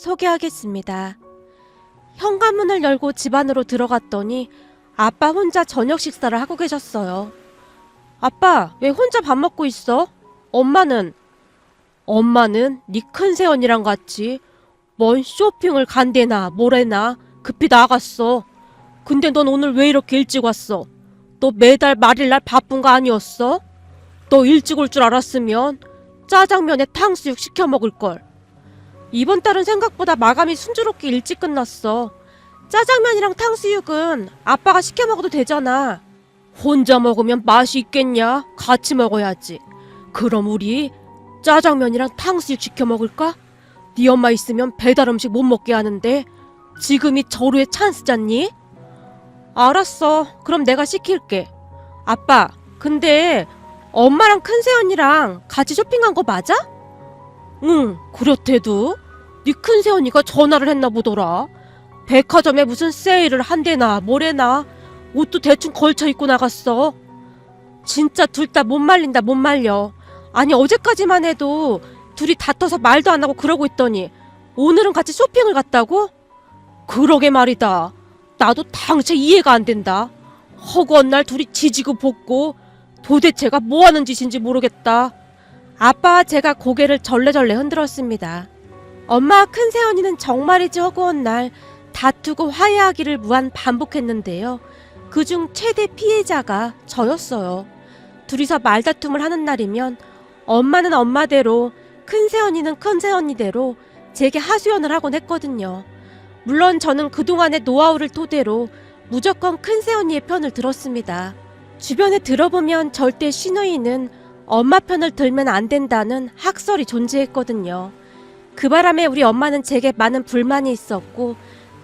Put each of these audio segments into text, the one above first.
소개하겠습니다. 현관문을 열고 집 안으로 들어갔더니 아빠 혼자 저녁 식사를 하고 계셨어요. 아빠, 왜 혼자 밥 먹고 있어? 엄마는 네 큰새언니랑 같이 뭔 쇼핑을 간대나 뭐래나 급히 나갔어. 근데 넌 오늘 왜 이렇게 일찍 왔어? 너 매달 말일날 바쁜 거 아니었어? 너 일찍 올 줄 알았으면 짜장면에 탕수육 시켜 먹을걸. 이번 달은 생각보다 마감이 순조롭게 일찍 끝났어. 짜장면이랑 탕수육은 아빠가 시켜 먹어도 되잖아. 혼자 먹으면 맛이 있겠냐? 같이 먹어야지. 그럼 우리 짜장면이랑 탕수육 시켜 먹을까? 네 엄마 있으면 배달 음식 못 먹게 하는데 지금이 절호의 찬스잖니? 알았어. 그럼 내가 시킬게. 아빠, 근데 엄마랑 큰새언니랑 같이 쇼핑한 거 맞아? 응, 그렇대도. 네 큰새언니가 전화를 했나 보더라. 백화점에 무슨 세일을 한대나 뭐래나 옷도 대충 걸쳐 입고 나갔어. 진짜 둘 다 못 말린다 못 말려. 아니 어제까지만 해도 둘이 다퉈서 말도 안 하고 그러고 있더니 오늘은 같이 쇼핑을 갔다고? 그러게 말이다. 나도 당체 이해가 안 된다. 허구한 날 둘이 지지고 볶고 도대체가 뭐하는 짓인지 모르겠다. 아빠와 제가 고개를 절레절레 흔들었습니다. 엄마와 큰새언니는 정말이지 허구한 날 다투고 화해하기를 무한 반복했는데요. 그중 최대 피해자가 저였어요. 둘이서 말다툼을 하는 날이면 엄마는 엄마대로 큰새언니는 큰새언니대로 제게 하소연을 하곤 했거든요. 물론 저는 그동안의 노하우를 토대로 무조건 큰새언니의 편을 들었습니다. 주변에 들어보면 절대 시누이는 엄마 편을 들면 안 된다는 학설이 존재했거든요. 그 바람에 우리 엄마는 제게 많은 불만이 있었고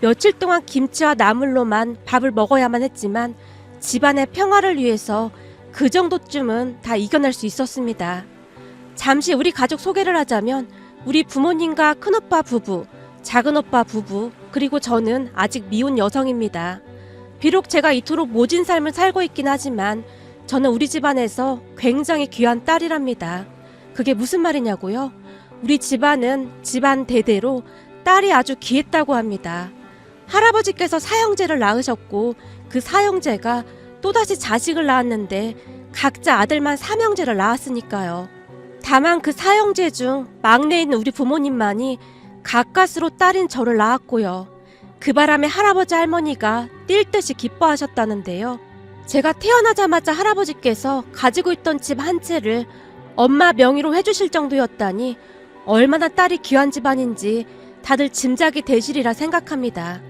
며칠 동안 김치와 나물로만 밥을 먹어야만 했지만 집안의 평화를 위해서 그 정도쯤은 다 이겨낼 수 있었습니다. 잠시 우리 가족 소개를 하자면 우리 부모님과 큰오빠 부부, 작은오빠 부부, 그리고 저는 아직 미혼 여성입니다. 비록 제가 이토록 모진 삶을 살고 있긴 하지만 저는 우리 집안에서 굉장히 귀한 딸이랍니다. 그게 무슨 말이냐고요? 우리 집안은 집안 대대로 딸이 아주 귀했다고 합니다. 할아버지께서 사형제를 낳으셨고 그 사형제가 또다시 자식을 낳았는데 각자 아들만 삼형제를 낳았으니까요. 다만 그 사형제 중 막내인 우리 부모님만이 가까스로 딸인 저를 낳았고요. 그 바람에 할아버지 할머니가 뛸 듯이 기뻐하셨다는데요. 제가 태어나자마자 할아버지께서 가지고 있던 집 한 채를 엄마 명의로 해주실 정도였다니 얼마나 딸이 귀한 집안인지 다들 짐작이 되시리라 생각합니다.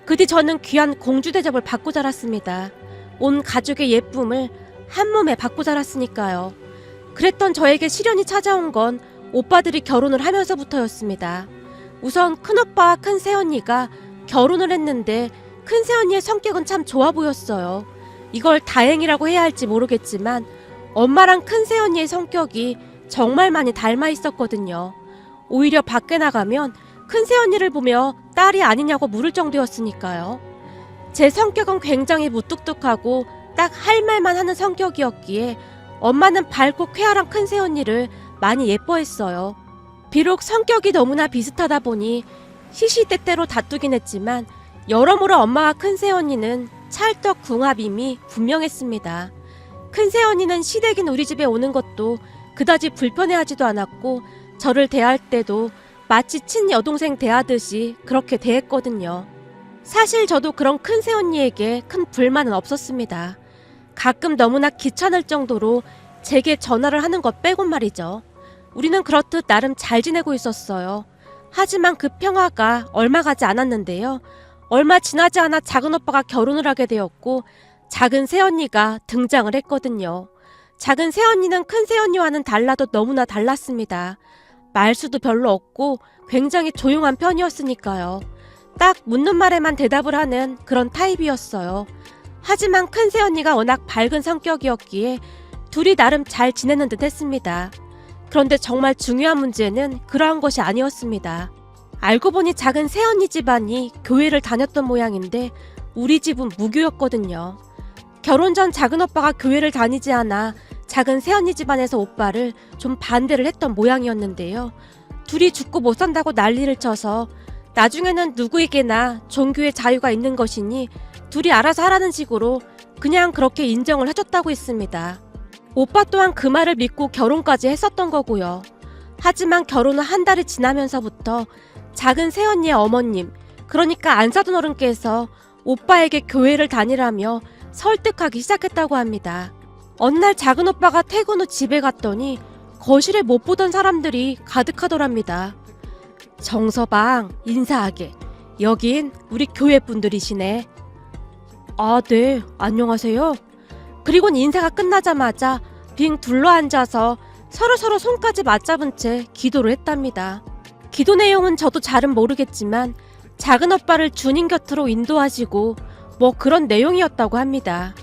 그 뒤 저는 귀한 공주 대접을 받고 자랐습니다. 온 가족의 예쁨을 한 몸에 받고 자랐으니까요. 그랬던 저에게 시련이 찾아온 건 오빠들이 결혼을 하면서부터였습니다. 우선 큰오빠와 큰새언니가 결혼을 했는데 큰새언니의 성격은 참 좋아 보였어요. 이걸 다행이라고 해야 할지 모르겠지만 엄마랑 큰새언니의 성격이 정말 많이 닮아 있었거든요. 오히려 밖에 나가면 큰새언니를 보며 딸이 아니냐고 물을 정도였으니까요. 제 성격은 굉장히 무뚝뚝하고 딱 할 말만 하는 성격이었기에 엄마는 밝고 쾌활한 큰새언니를 많이 예뻐했어요. 비록 성격이 너무나 비슷하다 보니 시시때때로 다투긴 했지만 여러모로 엄마와 큰새언니는 찰떡궁합임이 분명했습니다. 큰새언니는 시댁인 우리 집에 오는 것도 그다지 불편해하지도 않았고 저를 대할 때도 마치 친여동생 대하듯이 그렇게 대했거든요. 사실 저도 그런 큰새언니에게 큰 불만은 없었습니다. 가끔 너무나 귀찮을 정도로 제게 전화를 하는 것 빼곤 말이죠. 우리는 그렇듯 나름 잘 지내고 있었어요. 하지만 그 평화가 얼마 가지 않았는데요. 얼마 지나지 않아 작은오빠가 결혼을 하게 되었고 작은 새언니가 등장을 했거든요. 작은 새언니는 큰 새언니와는 달라도 너무나 달랐습니다. 말수도 별로 없고 굉장히 조용한 편이었으니까요. 딱 묻는 말에만 대답을 하는 그런 타입이었어요. 하지만 큰 새언니가 워낙 밝은 성격이었기에 둘이 나름 잘 지내는 듯 했습니다. 그런데 정말 중요한 문제는 그러한 것이 아니었습니다. 알고 보니 작은 새언니 집안이 교회를 다녔던 모양인데 우리 집은 무교였거든요. 결혼 전 작은오빠가 교회를 다니지 않아 작은 새언니 집안에서 오빠를 좀 반대를 했던 모양이었는데요. 둘이 죽고 못 산다고 난리를 쳐서 나중에는 누구에게나 종교의 자유가 있는 것이니 둘이 알아서 하라는 식으로 그냥 그렇게 인정을 해줬다고 했습니다. 오빠 또한 그 말을 믿고 결혼까지 했었던 거고요. 하지만 결혼은 한 달이 지나면서부터 작은 새언니의 어머님, 그러니까 안사돈 어른께서 오빠에게 교회를 다니라며 설득하기 시작했다고 합니다. 어느 날 작은 오빠가 퇴근 후 집에 갔더니 거실에 못 보던 사람들이 가득하더랍니다. 정서방, 인사하게. 여긴 우리 교회 분들이시네. 아, 네, 안녕하세요. 그리곤 인사가 끝나자마자 빙 둘러앉아서 서로서로 손까지 맞잡은 채 기도를 했답니다. 기도 내용은 저도 잘은 모르겠지만 작은 오빠를 주님 곁으로 인도하시고 뭐 그런 내용이었다고 합니다.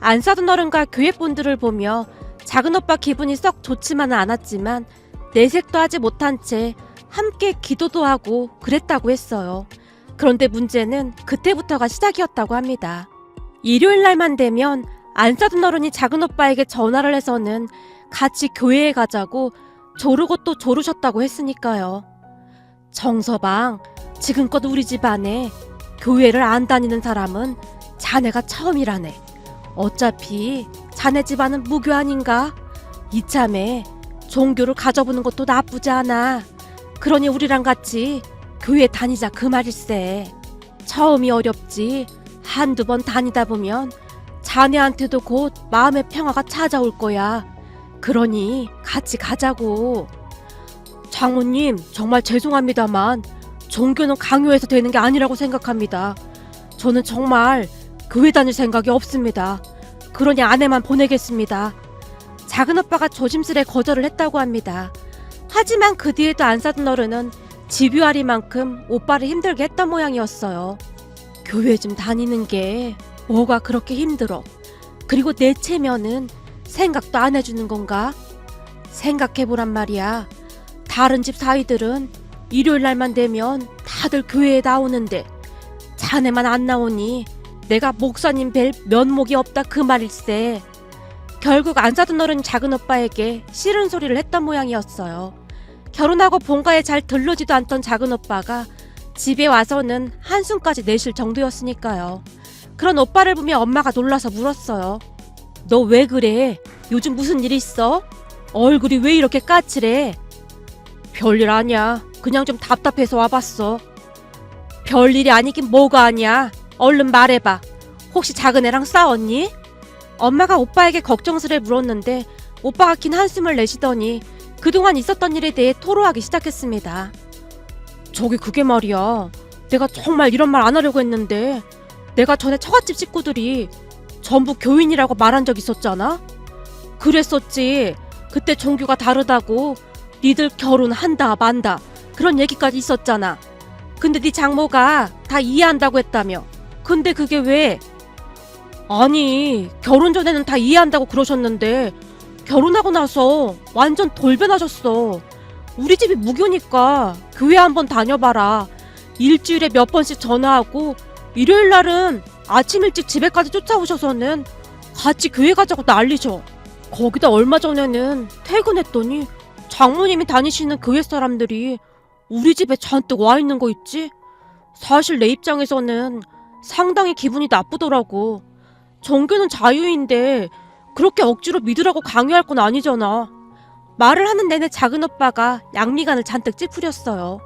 안사돈 어른과 교회분들을 보며 작은 오빠 기분이 썩 좋지만은 않았지만 내색도 하지 못한 채 함께 기도도 하고 그랬다고 했어요. 그런데 문제는 그때부터가 시작이었다고 합니다. 일요일 날만 되면 안사돈 어른이 작은 오빠에게 전화를 해서는 같이 교회에 가자고 조르고 또 조르셨다고 했으니까요. 정서방, 지금껏 우리 집안에 교회를 안 다니는 사람은 자네가 처음이라네. 어차피 자네 집안은 무교 아닌가? 이참에 종교를 가져보는 것도 나쁘지 않아. 그러니 우리랑 같이 교회 다니자 그 말일세. 처음이 어렵지 한두 번 다니다 보면 자네한테도 곧 마음의 평화가 찾아올 거야. 그러니 같이 가자고. 장모님, 정말 죄송합니다만 종교는 강요해서 되는 게 아니라고 생각합니다. 저는 정말 교회 다닐 생각이 없습니다. 그러니 아내만 보내겠습니다. 작은 오빠가 조심스레 거절을 했다고 합니다. 하지만 그 뒤에도 안사돈 어른은 집요하리만큼 오빠를 힘들게 했던 모양이었어요. 교회 좀 다니는 게 뭐가 그렇게 힘들어? 그리고 내 체면은 생각도 안 해주는 건가? 생각해보란 말이야. 다른 집 사위들은 일요일 날만 되면 다들 교회에 나오는데 자네만 안 나오니 내가 목사님 뵐 면목이 없다 그 말일세. 결국 안사돈 어른 작은 오빠에게 싫은 소리를 했던 모양이었어요. 결혼하고 본가에 잘 들르지도 않던 작은 오빠가 집에 와서는 한숨까지 내쉴 정도였으니까요. 그런 오빠를 보며 엄마가 놀라서 물었어요. 너 왜 그래? 요즘 무슨 일 있어? 얼굴이 왜 이렇게 까칠해? 별일 아니야. 그냥 좀 답답해서 와봤어. 별일이 아니긴 뭐가 아니야. 얼른 말해봐. 혹시 작은 애랑 싸웠니? 엄마가 오빠에게 걱정스레 물었는데 오빠가 긴 한숨을 내쉬더니 그동안 있었던 일에 대해 토로하기 시작했습니다. 저기 그게 말이야. 내가 정말 이런 말 안 하려고 했는데 내가 전에 처갓집 식구들이 전부 교인이라고 말한 적 있었잖아? 그랬었지. 그때 종교가 다르다고 니들 결혼한다 만다 그런 얘기까지 있었잖아. 근데 네 장모가 다 이해한다고 했다며. 근데 그게 왜? 아니, 결혼 전에는 다 이해한다고 그러셨는데 결혼하고 나서 완전 돌변하셨어. 우리 집이 무교니까 교회 한번 다녀봐라. 일주일에 몇 번씩 전화하고 일요일 날은 아침 일찍 집에까지 쫓아오셔서는 같이 교회 가자고 난리셔. 거기다 얼마 전에는 퇴근했더니 장모님이 다니시는 교회 사람들이 우리 집에 잔뜩 와 있는 거 있지? 사실 내 입장에서는 상당히 기분이 나쁘더라고. 종교는 자유인데 그렇게 억지로 믿으라고 강요할 건 아니잖아. 말을 하는 내내 작은 오빠가 양미간을 잔뜩 찌푸렸어요.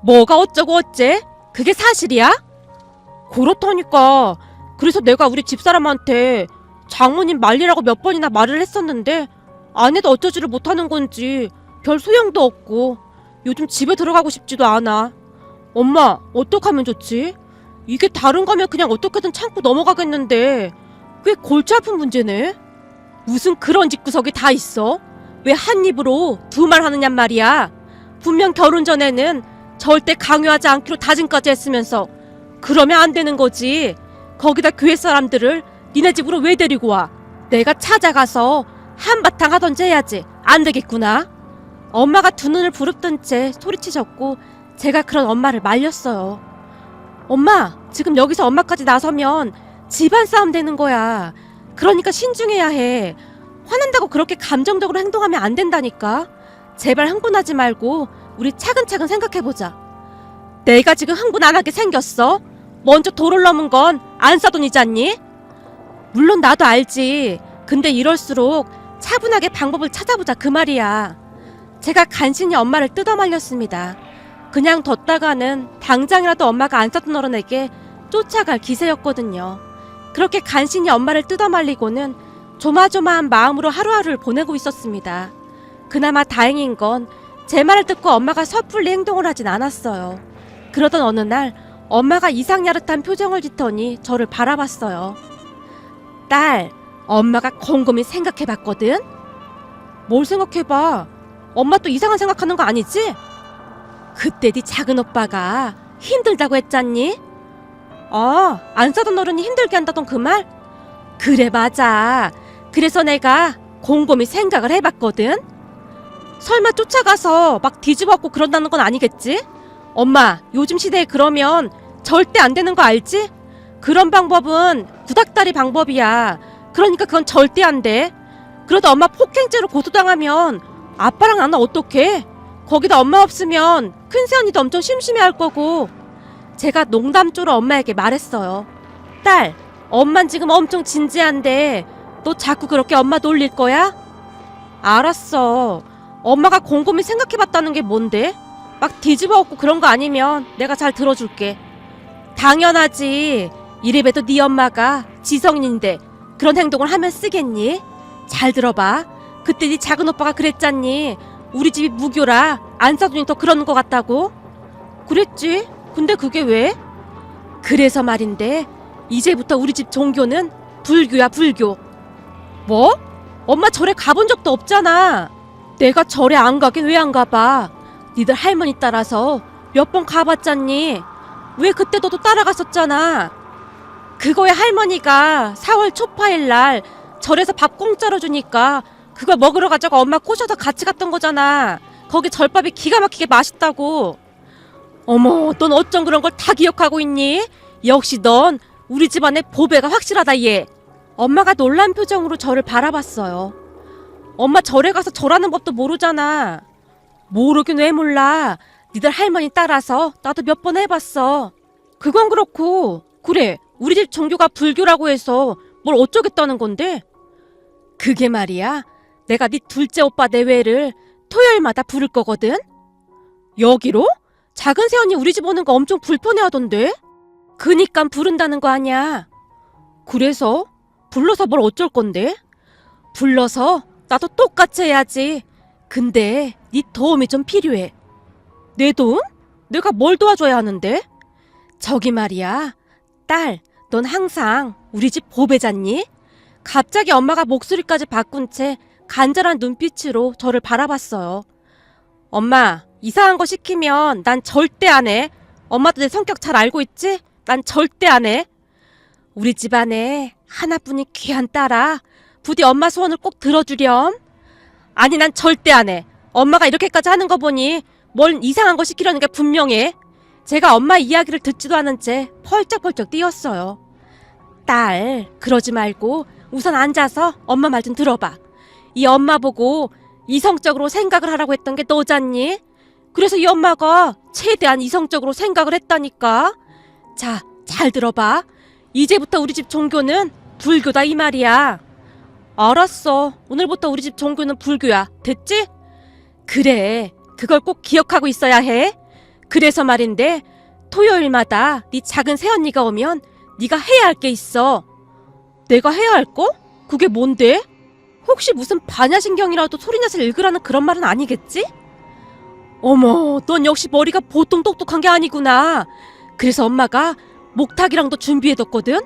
뭐가 어쩌고 어째? 그게 사실이야? 그렇다니까. 그래서 내가 우리 집사람한테 장모님 말리라고 몇 번이나 말을 했었는데 아내도 어쩌지를 못하는 건지 별 소용도 없고 요즘 집에 들어가고 싶지도 않아. 엄마, 어떡하면 좋지? 이게 다른 거면 그냥 어떻게든 참고 넘어가겠는데 왜 골치 아픈 문제네? 무슨 그런 집구석이 다 있어? 왜 한 입으로 두 말 하느냔 말이야. 분명 결혼 전에는 절대 강요하지 않기로 다짐까지 했으면서 그러면 안 되는 거지. 거기다 교회 사람들을 니네 집으로 왜 데리고 와? 내가 찾아가서 한바탕 하던지 해야지. 안 되겠구나. 엄마가 두 눈을 부릅뜬 채 소리치셨고 제가 그런 엄마를 말렸어요. 엄마, 지금 여기서 엄마까지 나서면 집안 싸움 되는 거야. 그러니까 신중해야 해. 화난다고 그렇게 감정적으로 행동하면 안 된다니까. 제발 흥분하지 말고 우리 차근차근 생각해보자. 내가 지금 흥분 안 하게 생겼어? 먼저 도를 넘은 건 안 싸돈이잖니? 물론 나도 알지. 근데 이럴수록 차분하게 방법을 찾아보자 그 말이야. 제가 간신히 엄마를 뜯어말렸습니다. 그냥 뒀다가는 당장이라도 엄마가 안 싸돈 어른에게 쫓아갈 기세였거든요. 그렇게 간신히 엄마를 뜯어말리고는 조마조마한 마음으로 하루하루를 보내고 있었습니다. 그나마 다행인 건 제 말을 듣고 엄마가 섣불리 행동을 하진 않았어요. 그러던 어느 날 엄마가 이상야릇한 표정을 짓더니 저를 바라봤어요. 딸, 엄마가 곰곰이 생각해봤거든? 뭘 생각해봐? 엄마 또 이상한 생각하는 거 아니지? 그때 네 작은 오빠가 힘들다고 했잖니? 안 싸던 어른이 힘들게 한다던 그 말? 그래 맞아. 그래서 내가 곰곰이 생각을 해봤거든? 설마 쫓아가서 막 뒤집어갖고 그런다는 건 아니겠지? 엄마, 요즘 시대에 그러면 절대 안 되는 거 알지? 그런 방법은 구닥다리 방법이야. 그러니까 그건 절대 안 돼. 그러다 엄마 폭행죄로 고소당하면 아빠랑 나는 어떡해? 거기다 엄마 없으면 큰새언니도 엄청 심심해할 거고. 제가 농담조로 엄마에게 말했어요. 딸, 엄만 지금 엄청 진지한데 너 자꾸 그렇게 엄마 놀릴 거야? 알았어. 엄마가 곰곰이 생각해봤다는 게 뭔데? 막 뒤집어엎고 그런 거 아니면 내가 잘 들어줄게. 당연하지. 이래봬도 네 엄마가 지성인인데 그런 행동을 하면 쓰겠니? 잘 들어봐. 그때 네 작은 오빠가 그랬잖니. 우리 집이 무교라 안 싸두니 더 그러는 것 같다고. 그랬지. 근데 그게 왜? 그래서 말인데 이제부터 우리 집 종교는 불교야 불교. 뭐? 엄마 절에 가본 적도 없잖아. 내가 절에 안 가긴 왜 안 가봐. 니들 할머니 따라서 몇 번 가봤잖니. 왜 그때 너도 따라갔었잖아. 그거에 할머니가 4월 초파일 날 절에서 밥 공짜로 주니까 그걸 먹으러 가자고 엄마 꼬셔서 같이 갔던 거잖아. 거기 절밥이 기가 막히게 맛있다고. 어머, 넌 어쩜 그런 걸 다 기억하고 있니? 역시 넌 우리 집안의 보배가 확실하다 얘. 엄마가 놀란 표정으로 저를 바라봤어요. 엄마 절에 가서 절하는 법도 모르잖아. 모르긴 왜 몰라. 니들 할머니 따라서 나도 몇 번 해봤어. 그건 그렇고 그래 우리 집 종교가 불교라고 해서 뭘 어쩌겠다는 건데? 그게 말이야 내가 네 둘째 오빠 내외를 토요일마다 부를 거거든? 여기로? 작은 새언니 우리 집 오는 거 엄청 불편해하던데? 그니까 부른다는 거 아니야. 그래서? 불러서 뭘 어쩔 건데? 불러서 나도 똑같이 해야지. 근데 네 도움이 좀 필요해. 내 도움? 내가 뭘 도와줘야 하는데? 저기 말이야. 딸, 넌 항상 우리 집 보배잖니? 갑자기 엄마가 목소리까지 바꾼 채 간절한 눈빛으로 저를 바라봤어요. 엄마, 이상한 거 시키면 난 절대 안 해. 엄마도 내 성격 잘 알고 있지? 난 절대 안 해. 우리 집안에 하나뿐인 귀한 딸아. 부디 엄마 소원을 꼭 들어주렴. 아니 난 절대 안 해. 엄마가 이렇게까지 하는 거 보니 뭘 이상한 거 시키려는 게 분명해. 제가 엄마 이야기를 듣지도 않은 채 펄쩍펄쩍 뛰었어요. 딸, 그러지 말고 우선 앉아서 엄마 말 좀 들어봐. 이 엄마 보고 이성적으로 생각을 하라고 했던 게 너잖니? 그래서 이 엄마가 최대한 이성적으로 생각을 했다니까. 자, 잘 들어봐. 이제부터 우리 집 종교는 불교다 이 말이야. 알았어. 오늘부터 우리 집 종교는 불교야. 됐지? 그래. 그걸 꼭 기억하고 있어야 해. 그래서 말인데 토요일마다 네 작은 새언니가 오면 네가 해야 할 게 있어. 내가 해야 할 거? 그게 뭔데? 혹시 무슨 반야신경이라도 소리내서 읽으라는 그런 말은 아니겠지? 어머, 넌 역시 머리가 보통 똑똑한 게 아니구나. 그래서 엄마가 목탁이랑도 준비해뒀거든?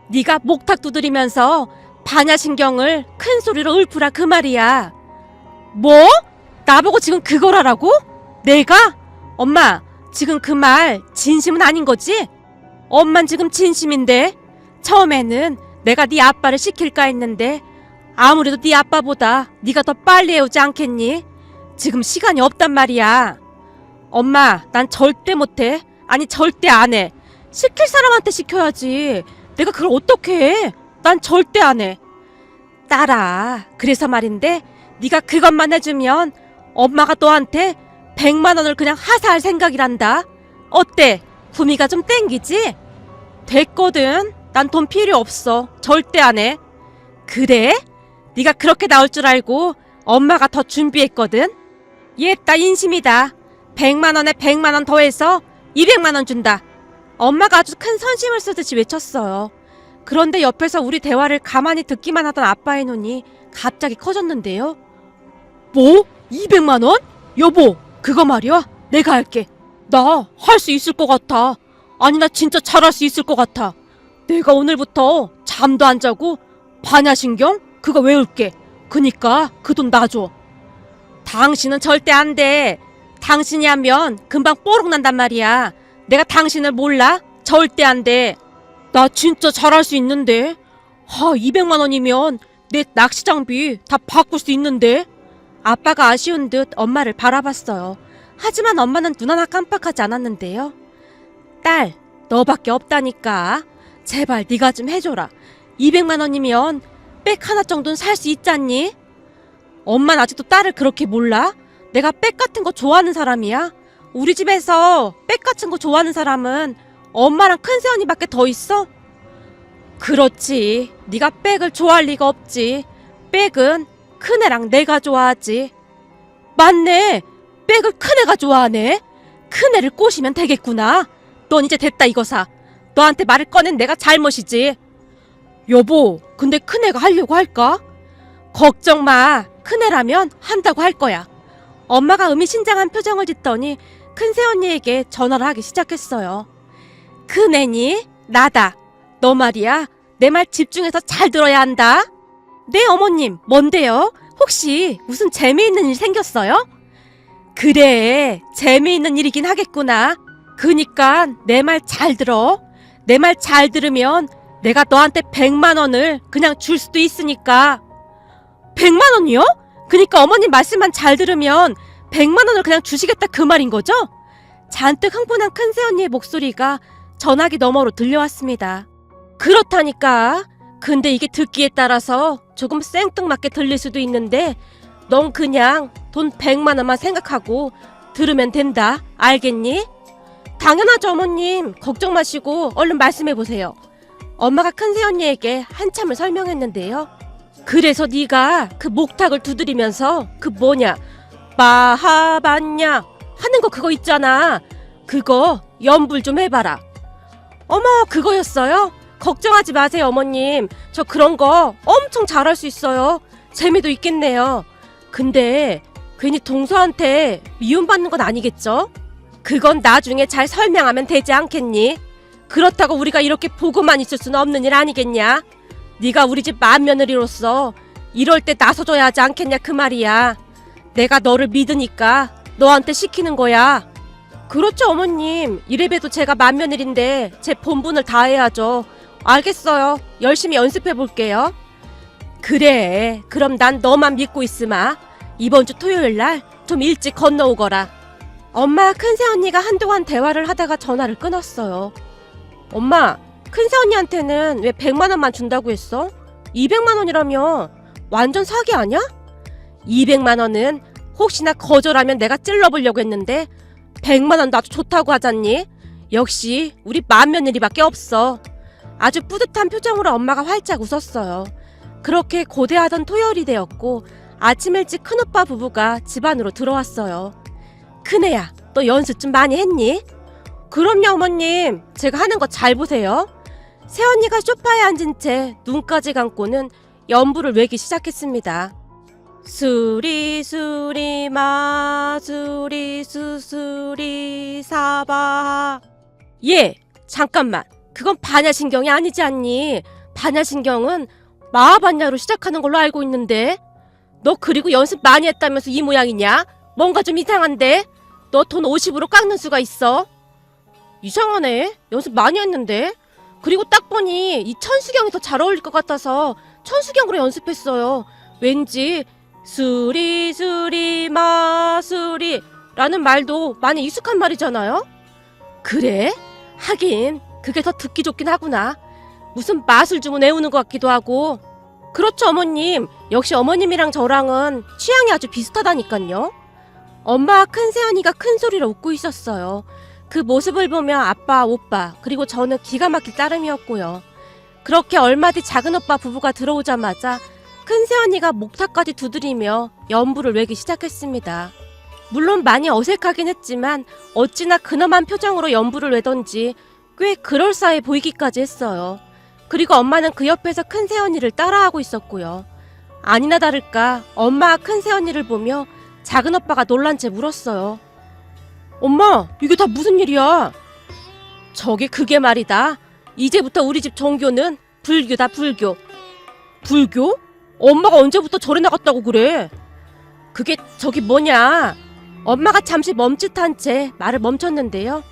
네가 목탁 두드리면서 반야신경을 큰 소리로 읊으라 그 말이야. 뭐? 나보고 지금 그걸 하라고? 내가? 엄마, 지금 그 말 진심은 아닌 거지? 엄만 지금 진심인데. 처음에는 내가 네 아빠를 시킬까 했는데 아무래도 네 아빠보다 네가 더 빨리 해오지 않겠니? 지금 시간이 없단 말이야. 엄마, 난 절대 못해. 아니 절대 안 해. 시킬 사람한테 시켜야지. 내가 그걸 어떻게 해? 난 절대 안 해. 딸아, 그래서 말인데 네가 그것만 해주면 엄마가 너한테 100만 원을 그냥 하사할 생각이란다. 어때? 구미가 좀 땡기지? 됐거든. 난 돈 필요 없어. 절대 안 해. 그래? 네가 그렇게 나올 줄 알고 엄마가 더 준비했거든. 옛다 인심이다. 100만 원에 100만 원 더해서 200만 원 준다. 엄마가 아주 큰 선심을 쓰듯이 외쳤어요. 그런데 옆에서 우리 대화를 가만히 듣기만 하던 아빠의 눈이 갑자기 커졌는데요. 뭐? 200만 원? 여보, 그거 말이야. 내가 할게. 나 할 수 있을 것 같아. 아니, 나 진짜 잘할 수 있을 것 같아. 내가 오늘부터 잠도 안 자고 반야신경 그거 외울게. 그니까 그 돈 놔줘. 당신은 절대 안 돼. 당신이 하면 금방 뽀록 난단 말이야. 내가 당신을 몰라? 절대 안 돼. 나 진짜 잘할 수 있는데. 200만 원이면 내 낚시 장비 다 바꿀 수 있는데. 아빠가 아쉬운 듯 엄마를 바라봤어요. 하지만 엄마는 눈 하나 깜빡하지 않았는데요. 딸, 너밖에 없다니까. 제발 네가 좀 해줘라. 200만 원이면 백 하나 정도는 살 수 있잖니? 엄마는 아직도 딸을 그렇게 몰라? 내가 백 같은 거 좋아하는 사람이야? 우리 집에서 백 같은 거 좋아하는 사람은 엄마랑 큰새언니밖에 더 있어? 그렇지. 네가 백을 좋아할 리가 없지. 백은 큰애랑 내가 좋아하지. 맞네. 백을 큰애가 좋아하네. 큰애를 꼬시면 되겠구나. 넌 이제 됐다 이거사. 너한테 말을 꺼낸 내가 잘못이지. 여보, 근데 큰애가 하려고 할까? 걱정 마. 큰애라면 한다고 할 거야. 엄마가 의미심장한 표정을 짓더니 큰새언니에게 전화를 하기 시작했어요. 큰애니? 나다. 너 말이야. 내 말 집중해서 잘 들어야 한다. 네, 어머님. 뭔데요? 혹시 무슨 재미있는 일 생겼어요? 그래, 재미있는 일이긴 하겠구나. 그니까 내 말 잘 들어. 내 말 잘 들으면 내가 너한테 100만 원을 그냥 줄 수도 있으니까. 100만 원이요? 그니까 어머님 말씀만 잘 들으면 100만 원을 그냥 주시겠다 그 말인 거죠? 잔뜩 흥분한 큰새언니의 목소리가 전화기 너머로 들려왔습니다. 그렇다니까. 근데 이게 듣기에 따라서 조금 생뚱맞게 들릴 수도 있는데 넌 그냥 돈 100만 원만 생각하고 들으면 된다. 알겠니? 당연하죠, 어머님. 걱정 마시고 얼른 말씀해보세요. 엄마가 큰새언니에게 한참을 설명했는데요. 그래서 네가 그 목탁을 두드리면서 그 뭐냐 마하반냐 하는 거 그거 있잖아. 그거 연불 좀 해봐라. 어머, 그거였어요? 걱정하지 마세요, 어머님. 저 그런 거 엄청 잘할 수 있어요. 재미도 있겠네요. 근데 괜히 동서한테 미움받는 건 아니겠죠? 그건 나중에 잘 설명하면 되지 않겠니? 그렇다고 우리가 이렇게 보고만 있을 수는 없는 일 아니겠냐? 네가 우리 집 맏며느리로서 이럴 때 나서줘야 하지 않겠냐 그 말이야. 내가 너를 믿으니까 너한테 시키는 거야. 그렇죠, 어머님. 이래봬도 제가 맏며느리인데 제 본분을 다해야죠. 알겠어요. 열심히 연습해볼게요. 그래, 그럼 난 너만 믿고 있으마. 이번 주 토요일 날 좀 일찍 건너오거라. 엄마, 큰새언니가 한동안 대화를 하다가 전화를 끊었어요. 엄마, 큰새언니한테는 왜 100만 원만 준다고 했어? 200만 원이라며. 완전 사기 아냐? 200만 원은 혹시나 거절하면 내가 찔러보려고 했는데 100만 원 나도 좋다고 하잖니? 역시 우리 맏며느리밖에 없어. 아주 뿌듯한 표정으로 엄마가 활짝 웃었어요. 그렇게 고대하던 토요일이 되었고 아침 일찍 큰오빠 부부가 집 안으로 들어왔어요. 큰애야, 너 연습 좀 많이 했니? 그럼요, 어머님. 제가 하는 거 잘 보세요. 새언니가 소파에 앉은 채 눈까지 감고는 연불을 외기 시작했습니다. 수리 수리 마 수리 수수리 사바. 예, 잠깐만. 그건 반야신경이 아니지 않니? 반야신경은 마하반야로 시작하는 걸로 알고 있는데. 너 그리고 연습 많이 했다면서 이 모양이냐? 뭔가 좀 이상한데? 너 돈 50으로 깎는 수가 있어? 이상하네. 연습 많이 했는데. 그리고 딱 보니 이 천수경이 더 잘 어울릴 것 같아서 천수경으로 연습했어요. 왠지 수리 수리 마수리 라는 말도 많이 익숙한 말이잖아요. 그래? 하긴 그게 더 듣기 좋긴 하구나. 무슨 맛을 주고 내우는 것 같기도 하고. 그렇죠, 어머님. 역시 어머님이랑 저랑은 취향이 아주 비슷하다니깐요. 엄마와 큰새언니가 큰 소리로 웃고 있었어요. 그 모습을 보며 아빠, 오빠, 그리고 저는 기가 막힐 따름이었고요. 그렇게 얼마 뒤 작은 오빠 부부가 들어오자마자 큰 새언니가 목탁까지 두드리며 연부를 외기 시작했습니다. 물론 많이 어색하긴 했지만 어찌나 근엄한 표정으로 연부를 외던지 꽤 그럴싸해 보이기까지 했어요. 그리고 엄마는 그 옆에서 큰 새언니를 따라하고 있었고요. 아니나 다를까 엄마가 큰 새언니를 보며 작은 오빠가 놀란 채 물었어요. 엄마, 이게 다 무슨 일이야? 저게 그게 말이다. 이제부터 우리 집 종교는 불교다, 불교. 불교? 엄마가 언제부터 절에 나갔다고 그래? 그게 저기 뭐냐? 엄마가 잠시 멈칫한 채 말을 멈췄는데요.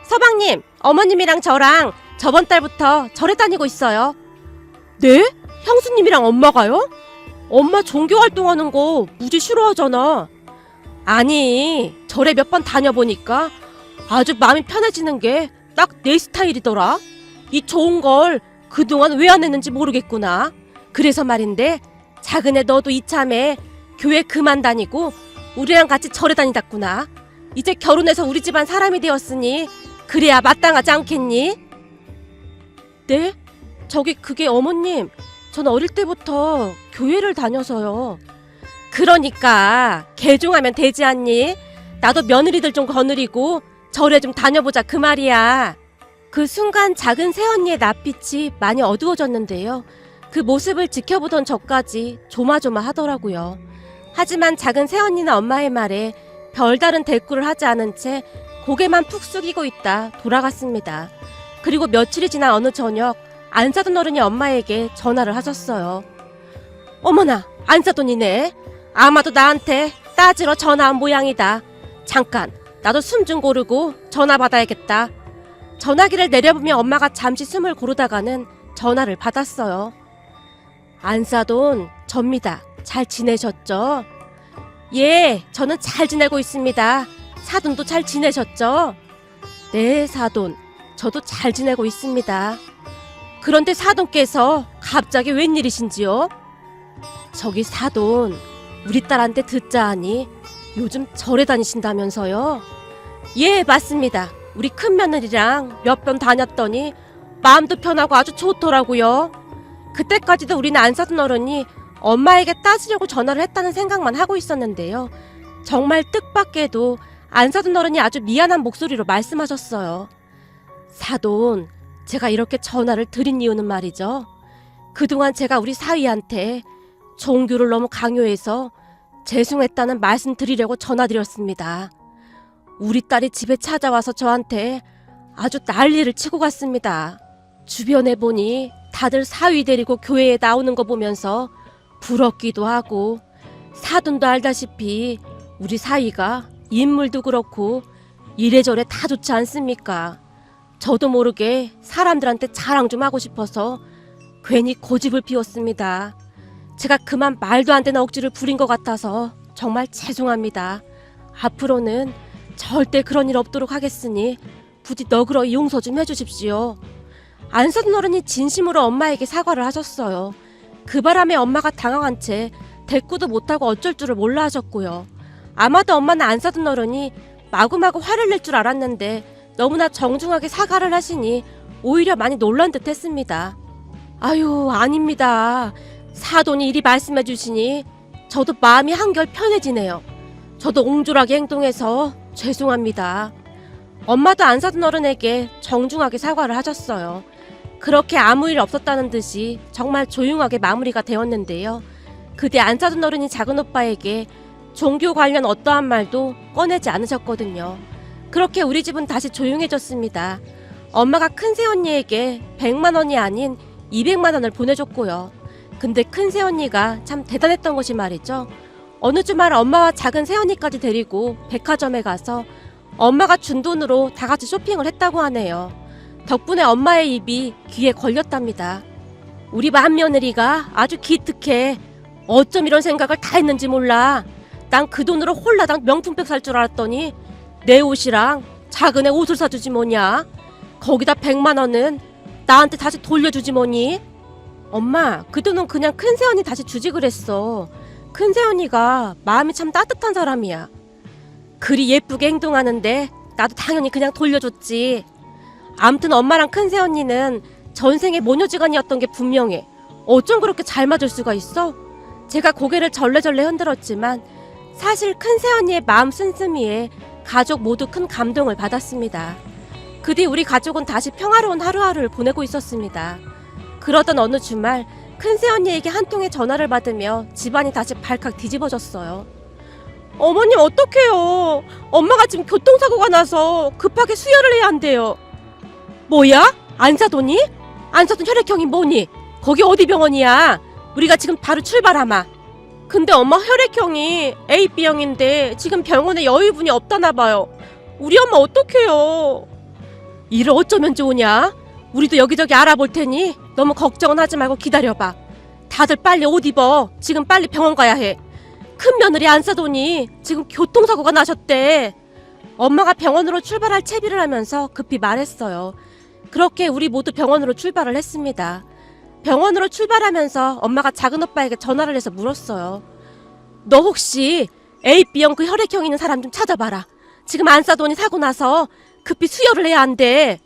서방님, 어머님이랑 저랑 저번 달부터 절에 다니고 있어요. 네? 형수님이랑 엄마가요? 엄마 종교 활동하는 거 무지 싫어하잖아. 아니, 절에 몇 번 다녀보니까 아주 마음이 편해지는 게 딱 내 스타일이더라. 이 좋은 걸 그동안 왜 안 했는지 모르겠구나. 그래서 말인데 작은애 너도 이참에 교회 그만 다니고 우리랑 같이 절에 다니다구나. 이제 결혼해서 우리 집안 사람이 되었으니 그래야 마땅하지 않겠니? 네? 저기 그게 어머님, 전 어릴 때부터 교회를 다녀서요. 그러니까 개종하면 되지 않니? 나도 며느리들 좀 거느리고 절에 좀 다녀보자 그 말이야. 그 순간 작은 새언니의 낯빛이 많이 어두워졌는데요. 그 모습을 지켜보던 저까지 조마조마하더라고요. 하지만 작은 새언니는 엄마의 말에 별다른 대꾸를 하지 않은 채 고개만 푹 숙이고 있다 돌아갔습니다. 그리고 며칠이 지난 어느 저녁 안사돈 어른이 엄마에게 전화를 하셨어요. 어머나, 안사돈이네. 아마도 나한테 따지러 전화한 모양이다. 잠깐, 나도 숨 좀 고르고 전화 받아야겠다. 전화기를 내려보며 엄마가 잠시 숨을 고르다가는 전화를 받았어요. 안사돈, 접니다. 잘 지내셨죠? 예, 저는 잘 지내고 있습니다. 사돈도 잘 지내셨죠? 네, 사돈. 저도 잘 지내고 있습니다. 그런데 사돈께서 갑자기 웬일이신지요? 저기 사돈, 우리 딸한테 듣자 하니 요즘 절에 다니신다면서요? 예, 맞습니다. 우리 큰며느리랑 몇 번 다녔더니 마음도 편하고 아주 좋더라고요. 그때까지도 우리는 안사돈 어른이 엄마에게 따지려고 전화를 했다는 생각만 하고 있었는데요. 정말 뜻밖에도 안사돈 어른이 아주 미안한 목소리로 말씀하셨어요. 사돈, 제가 이렇게 전화를 드린 이유는 말이죠. 그동안 제가 우리 사위한테 종교를 너무 강요해서 죄송했다는 말씀 드리려고 전화드렸습니다. 우리 딸이 집에 찾아와서 저한테 아주 난리를 치고 갔습니다. 주변에 보니 다들 사위 데리고 교회에 나오는 거 보면서 부럽기도 하고, 사돈도 알다시피 우리 사위가 인물도 그렇고 이래저래 다 좋지 않습니까? 저도 모르게 사람들한테 자랑 좀 하고 싶어서 괜히 고집을 피웠습니다. 제가 그만 말도 안 되는 억지를 부린 것 같아서 정말 죄송합니다. 앞으로는 절대 그런 일 없도록 하겠으니 부디 너그러이 용서 좀 해주십시오. 안사돈 어른이 진심으로 엄마에게 사과를 하셨어요. 그 바람에 엄마가 당황한 채 대꾸도 못하고 어쩔 줄을 몰라 하셨고요. 아마도 엄마는 안사돈 어른이 마구마구 화를 낼 줄 알았는데 너무나 정중하게 사과를 하시니 오히려 많이 놀란 듯 했습니다. 아유, 아닙니다. 사돈이 이리 말씀해 주시니 저도 마음이 한결 편해지네요. 저도 옹졸하게 행동해서 죄송합니다. 엄마도 안사돈 어른에게 정중하게 사과를 하셨어요. 그렇게 아무 일 없었다는 듯이 정말 조용하게 마무리가 되었는데요. 그때 안사돈 어른이 작은 오빠에게 종교 관련 어떠한 말도 꺼내지 않으셨거든요. 그렇게 우리 집은 다시 조용해졌습니다. 엄마가 큰 새언니에게 100만 원이 아닌 200만 원을 보내줬고요. 근데 큰 새언니가 참 대단했던 것이 말이죠. 어느 주말 엄마와 작은 새언니까지 데리고 백화점에 가서 엄마가 준 돈으로 다 같이 쇼핑을 했다고 하네요. 덕분에 엄마의 입이 귀에 걸렸답니다. 우리 맏며느리가 아주 기특해. 어쩜 이런 생각을 다 했는지 몰라. 난 그 돈으로 홀라당 명품백 살 줄 알았더니 내 옷이랑 작은 애 옷을 사주지 뭐냐. 거기다 100만 원은 나한테 다시 돌려주지 뭐니. 엄마, 그 돈은 그냥 큰 새언니 다시 주지 그랬어. 큰 새언니가 마음이 참 따뜻한 사람이야. 그리 예쁘게 행동하는데 나도 당연히 그냥 돌려줬지. 암튼 엄마랑 큰새 언니는 전생에 모녀지간이었던 게 분명해. 어쩜 그렇게 잘 맞을 수가 있어? 제가 고개를 절레절레 흔들었지만 사실 큰새 언니의 마음 씀씀이에 가족 모두 큰 감동을 받았습니다. 그 뒤 우리 가족은 다시 평화로운 하루하루를 보내고 있었습니다. 그러던 어느 주말 큰새 언니에게 한 통의 전화를 받으며 집안이 다시 발칵 뒤집어졌어요. 어머님 어떡해요. 엄마가 지금 교통사고가 나서 급하게 수혈을 해야 한대요. 뭐야? 안사돈이? 안사돈 혈액형이 뭐니? 거기 어디 병원이야? 우리가 지금 바로 출발하마. 근데 엄마 혈액형이 AB형인데 지금 병원에 여유분이 없다나 봐요. 우리 엄마 어떡해요. 이를 어쩌면 좋으냐? 우리도 여기저기 알아볼 테니 너무 걱정은 하지 말고 기다려봐. 다들 빨리 옷 입어. 지금 빨리 병원 가야 해. 큰 며느리 안사돈이 지금 교통사고가 나셨대. 엄마가 병원으로 출발할 채비를 하면서 급히 말했어요. 그렇게 우리 모두 병원으로 출발을 했습니다. 병원으로 출발하면서 엄마가 작은 오빠에게 전화를 해서 물었어요. 너 혹시 AB형 그 혈액형 있는 사람 좀 찾아봐라. 지금 안사돈이 사고 나서 급히 수혈을 해야 한대.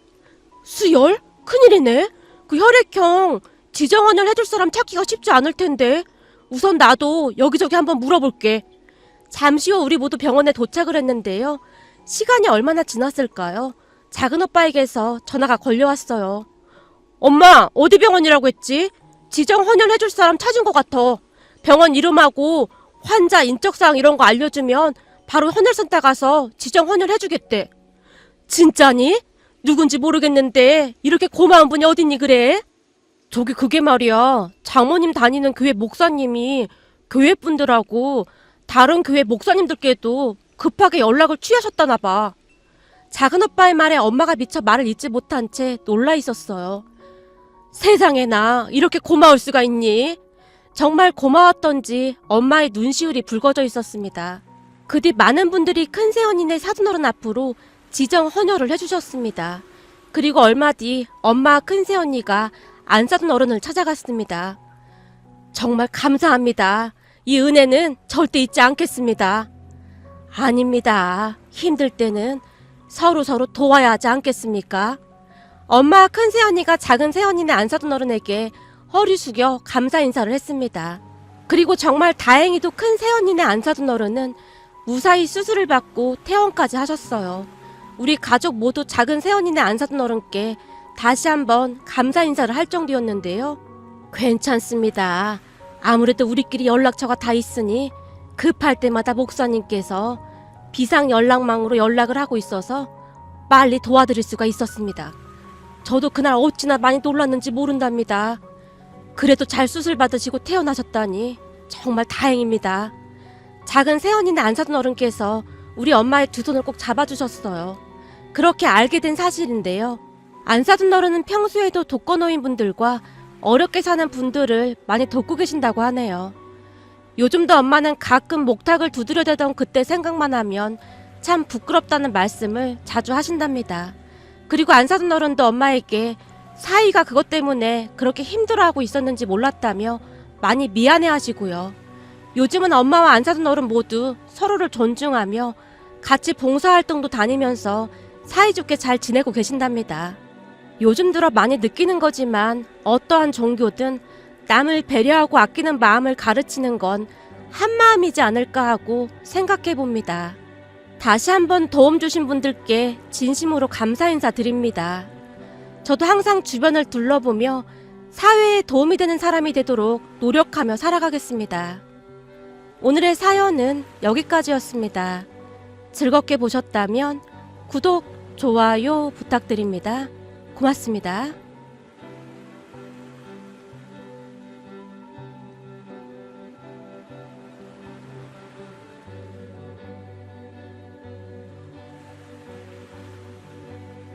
수혈? 큰일이네. 그 혈액형 지정환혈 해줄 사람 찾기가 쉽지 않을 텐데. 우선 나도 여기저기 한번 물어볼게. 잠시 후 우리 모두 병원에 도착을 했는데요. 시간이 얼마나 지났을까요? 작은 오빠에게서 전화가 걸려왔어요. 엄마, 어디 병원이라고 했지? 지정 헌혈 해줄 사람 찾은 것 같아. 병원 이름하고 환자 인적사항 이런 거 알려주면 바로 헌혈센터 가서 지정 헌혈 해주겠대. 진짜니? 누군지 모르겠는데 이렇게 고마운 분이 어딨니 그래? 저기 그게 말이야. 장모님 다니는 교회 목사님이 교회 분들하고 다른 교회 목사님들께도 급하게 연락을 취하셨다나 봐. 작은 오빠의 말에 엄마가 미처 말을 잇지 못한 채 놀라 있었어요. 세상에나 이렇게 고마울 수가 있니? 정말 고마웠던지 엄마의 눈시울이 붉어져 있었습니다. 그 뒤 많은 분들이 큰새 언니네 사돈어른 앞으로 지정 헌혈을 해주셨습니다. 그리고 얼마 뒤 엄마와 큰새 언니가 안사돈 어른을 찾아갔습니다. 정말 감사합니다. 이 은혜는 절대 잊지 않겠습니다. 아닙니다. 힘들 때는 서로 도와야 하지 않겠습니까? 엄마와 큰 새언니가 작은 새언니네 안사돈 어른에게 허리 숙여 감사 인사를 했습니다. 그리고 정말 다행히도 큰 새언니네 안사돈 어른은 무사히 수술을 받고 퇴원까지 하셨어요. 우리 가족 모두 작은 새언니네 안사돈 어른께 다시 한번 감사 인사를 할 정도였는데요. 괜찮습니다. 아무래도 우리끼리 연락처가 다 있으니 급할 때마다 목사님께서 비상 연락망으로 연락을 하고 있어서 빨리 도와드릴 수가 있었습니다. 저도 그날 어찌나 많이 놀랐는지 모른답니다. 그래도 잘 수술 받으시고 퇴원하셨다니 정말 다행입니다. 작은 새언니네 안사돈 어른께서 우리 엄마의 두 손을 꼭 잡아주셨어요. 그렇게 알게 된 사실인데요. 안사돈 어른은 평소에도 독거노인분들과 어렵게 사는 분들을 많이 돕고 계신다고 하네요. 요즘도 엄마는 가끔 목탁을 두드려대던 그때 생각만 하면 참 부끄럽다는 말씀을 자주 하신답니다. 그리고 안사돈 어른도 엄마에게 사위가 그것 때문에 그렇게 힘들어하고 있었는지 몰랐다며 많이 미안해하시고요. 요즘은 엄마와 안사돈 어른 모두 서로를 존중하며 같이 봉사활동도 다니면서 사이좋게 잘 지내고 계신답니다. 요즘 들어 많이 느끼는 거지만 어떠한 종교든 남을 배려하고 아끼는 마음을 가르치는 건 한마음이지 않을까 하고 생각해 봅니다. 다시 한번 도움 주신 분들께 진심으로 감사 인사 드립니다. 저도 항상 주변을 둘러보며 사회에 도움이 되는 사람이 되도록 노력하며 살아가겠습니다. 오늘의 사연은 여기까지였습니다. 즐겁게 보셨다면 구독, 좋아요 부탁드립니다. 고맙습니다.